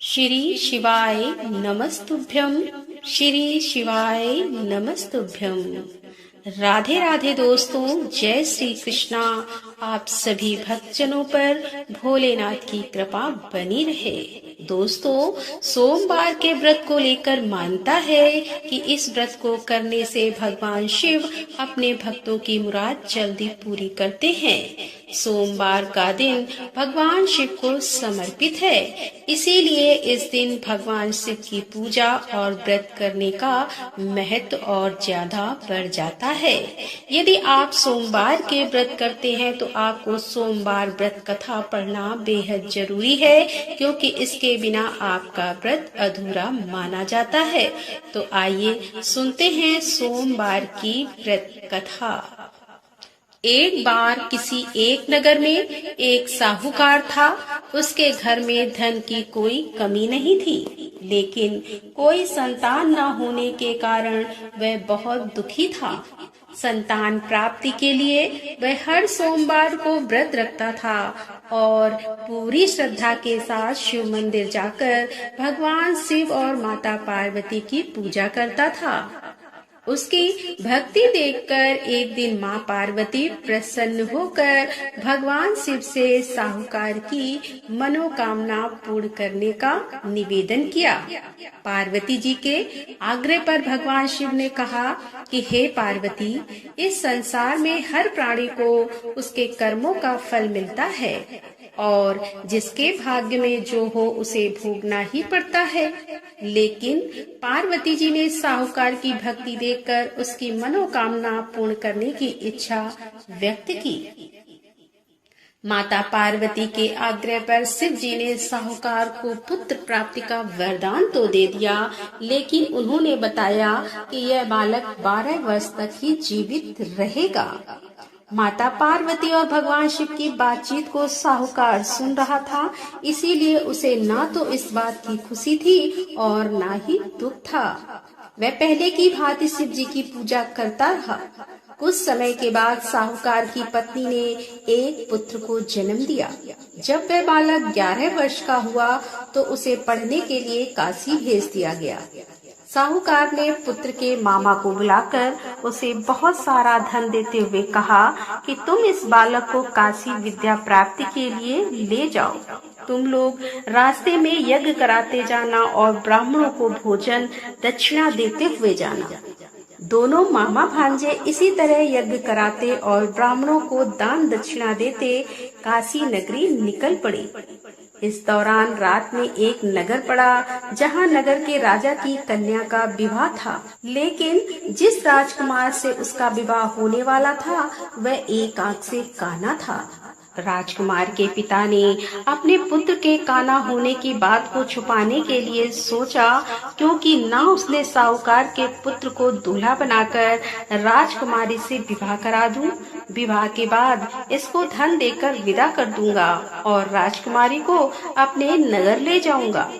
श्री शिवाय नमस्तुभ्यं। श्री शिवाय नमस्तुभ्यं। राधे राधे दोस्तों, जय श्री कृष्णा। आप सभी भक्तजनों पर भोलेनाथ की कृपा बनी रहे। दोस्तों, सोमवार के व्रत को लेकर मानता है कि इस व्रत को करने से भगवान शिव अपने भक्तों की मुराद जल्दी पूरी करते हैं। सोमवार का दिन भगवान शिव को समर्पित है, इसीलिए इस दिन भगवान शिव की पूजा और व्रत करने का महत्व और ज्यादा बढ़ जाता है। यदि आप सोमवार के व्रत करते हैं तो आपको सोमवार व्रत कथा पढ़ना बेहद जरूरी है, क्योंकि इसके बिना आपका व्रत अधूरा माना जाता है। तो आइए सुनते हैं सोमवार की व्रत कथा। एक बार किसी एक नगर में एक साहूकार था। उसके घर में धन की कोई कमी नहीं थी, लेकिन कोई संतान न होने के कारण वह बहुत दुखी था। संतान प्राप्ति के लिए वह हर सोमवार को व्रत रखता था और पूरी श्रद्धा के साथ शिव मंदिर जाकर भगवान शिव और माता पार्वती की पूजा करता था। उसकी भक्ति देखकर एक दिन माँ पार्वती प्रसन्न होकर भगवान शिव से साहूकार की मनोकामना पूर्ण करने का निवेदन किया। पार्वती जी के आग्रह पर भगवान शिव ने कहा कि हे पार्वती, इस संसार में हर प्राणी को उसके कर्मों का फल मिलता है और जिसके भाग्य में जो हो उसे भोगना ही पड़ता है। लेकिन पार्वती जी ने साहूकार की भक्ति देखकर उसकी मनोकामना पूर्ण करने की इच्छा व्यक्त की। माता पार्वती के आग्रह पर शिव जी ने साहूकार को पुत्र प्राप्ति का वरदान तो दे दिया, लेकिन उन्होंने बताया कि यह बालक 12 वर्ष तक ही जीवित रहेगा। माता पार्वती और भगवान शिव की बातचीत को साहूकार सुन रहा था, इसीलिए उसे ना तो इस बात की खुशी थी और ना ही दुख था। वह पहले की भांति शिव जी की पूजा करता रहा। कुछ समय के बाद साहूकार की पत्नी ने एक पुत्र को जन्म दिया। जब वह बालक 11 वर्ष का हुआ तो उसे पढ़ने के लिए काशी भेज दिया गया। साहूकार ने पुत्र के मामा को बुलाकर उसे बहुत सारा धन देते हुए कहा कि तुम इस बालक को काशी विद्या प्राप्ति के लिए ले जाओ। तुम लोग रास्ते में यज्ञ कराते जाना और ब्राह्मणों को भोजन दक्षिणा देते हुए जाना। दोनों मामा भांजे इसी तरह यज्ञ कराते और ब्राह्मणों को दान दक्षिणा देते काशी नगरी निकल पड़े। इस दौरान रात में एक नगर पड़ा, जहां नगर के राजा की कन्या का विवाह था। लेकिन जिस राजकुमार से उसका विवाह होने वाला था वह एक आंख से काना था। राजकुमार के पिता ने अपने पुत्र के काना होने की बात को छुपाने के लिए सोचा, क्योंकि ना उसने साहूकार के पुत्र को दूल्हा बनाकर राजकुमारी से विवाह करा दूं, विवाह के बाद इसको धन देकर विदा कर दूंगा और राजकुमारी को अपने नगर ले जाऊंगा।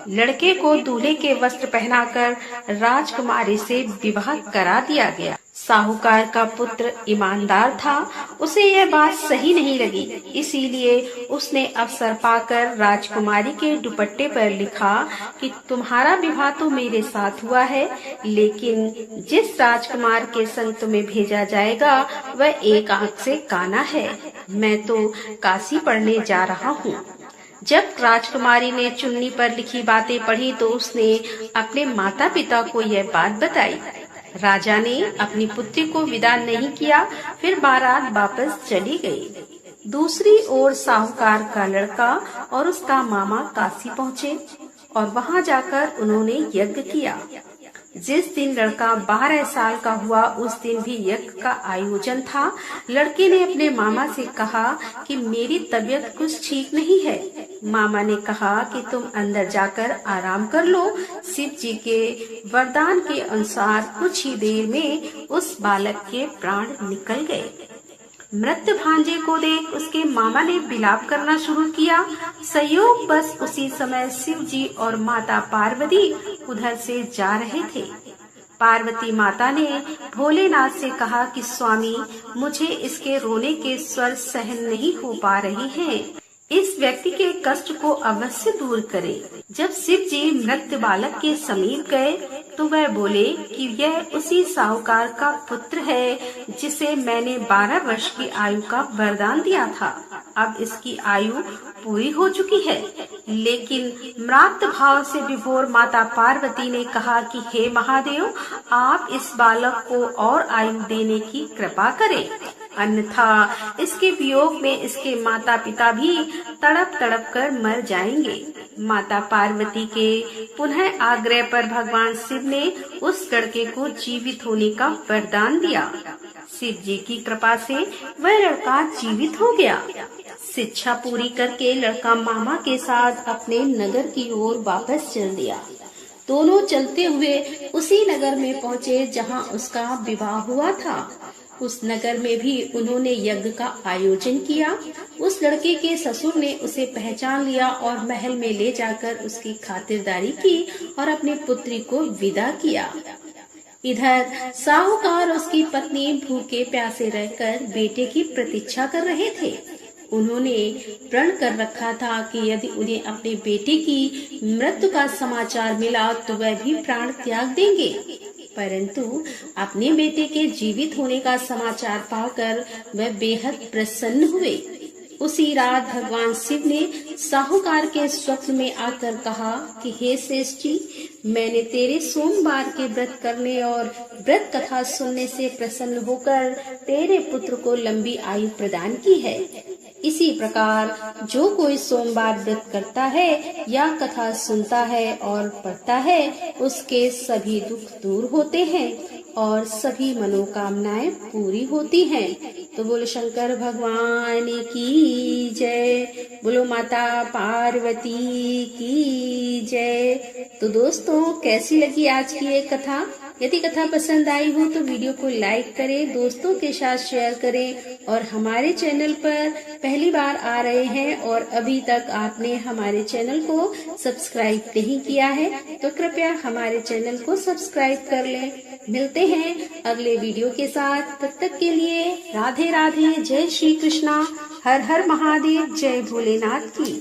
लड़के को दूल्हे के वस्त्र पहनाकर राजकुमारी से विवाह करा दिया गया। साहूकार का पुत्र ईमानदार था, उसे यह बात सही नहीं लगी, इसीलिए उसने अवसर पाकर राजकुमारी के दुपट्टे पर लिखा कि तुम्हारा विवाह तो मेरे साथ हुआ है, लेकिन जिस राजकुमार के संग तुम्हें भेजा जाएगा वह एक आंख से काना है। मैं तो काशी पढ़ने जा रहा हूँ। जब राजकुमारी ने चुन्नी पर लिखी बातें पढ़ी तो उसने अपने माता पिता को यह बात बताई। राजा ने अपनी पुत्री को विदा नहीं किया, फिर बारात वापस चली गई। दूसरी ओर साहूकार का लड़का और उसका मामा काशी पहुँचे और वहां जाकर उन्होंने यज्ञ किया। जिस दिन लड़का 12 साल का हुआ उस दिन भी यज्ञ का आयोजन था। लड़के ने अपने मामा से कहा कि मेरी तबीयत कुछ ठीक नहीं है। मामा ने कहा कि तुम अंदर जाकर आराम कर लो। शिव जी के वरदान के अनुसार कुछ ही देर में उस बालक के प्राण निकल गए। मृत भांजे को देख उसके मामा ने विलाप करना शुरू किया। संयोग बस उसी समय शिव जी और माता पार्वती उधर से जा रहे थे। पार्वती माता ने भोलेनाथ से कहा कि स्वामी, मुझे इसके रोने के स्वर सहन नहीं हो पा रहे हैं, इस व्यक्ति के कष्ट को अवश्य दूर करे। जब शिव जी मृत बालक के समीप गए तो वह बोले कि यह उसी साहूकार का पुत्र है जिसे मैंने 12 वर्ष की आयु का वरदान दिया था। अब इसकी आयु पूरी हो चुकी है। लेकिन म्रात भाव से विभोर माता पार्वती ने कहा कि हे महादेव, आप इस बालक को और आयु देने की कृपा करें, अन्यथा इसके वियोग में इसके माता पिता भी तड़प तड़प कर मर जाएंगे। माता पार्वती के पुनः आग्रह पर भगवान शिव ने उस लड़के को जीवित होने का वरदान दिया। शिव जी की कृपा से वह लड़का जीवित हो गया। शिक्षा पूरी करके लड़का मामा के साथ अपने नगर की ओर वापस चल दिया। दोनों चलते हुए उसी नगर में पहुँचे जहाँ उसका विवाह हुआ था। उस नगर में भी उन्होंने यज्ञ का आयोजन किया। उस लड़के के ससुर ने उसे पहचान लिया और महल में ले जाकर उसकी खातिरदारी की और अपनी पुत्री को विदा किया। इधर साहूकार और उसकी पत्नी भूखे प्यासे रहकर बेटे की प्रतीक्षा कर रहे थे। उन्होंने प्रण कर रखा था कि यदि उन्हें अपने बेटे की मृत्यु का समाचार मिला तो वह भी प्राण त्याग देंगे। परंतु अपने बेटे के जीवित होने का समाचार पाकर वह बेहद प्रसन्न हुए। उसी रात भगवान शिव ने साहूकार के स्वप्न में आकर कहा कि हे श्रेष्ठ जी, मैंने तेरे सोमवार के व्रत करने और व्रत कथा सुनने से प्रसन्न होकर तेरे पुत्र को लंबी आयु प्रदान की है। इसी प्रकार जो कोई सोमवार व्रत करता है या कथा सुनता है और पढ़ता है, उसके सभी दुख दूर होते हैं और सभी मनोकामनाएं पूरी होती हैं। तो बोलो शंकर भगवान की जय, बोलो माता पार्वती की जय। तो दोस्तों, कैसी लगी आज की ये कथा? यदि कथा पसंद आई हो तो वीडियो को लाइक करें, दोस्तों के साथ शेयर करें और हमारे चैनल पर पहली बार आ रहे हैं और अभी तक आपने हमारे चैनल को सब्सक्राइब नहीं किया है तो कृपया हमारे चैनल को सब्सक्राइब कर लें। मिलते हैं अगले वीडियो के साथ। तब तक के लिए राधे राधे, जय श्री कृष्णा, हर हर महादेव, जय भोलेनाथ की।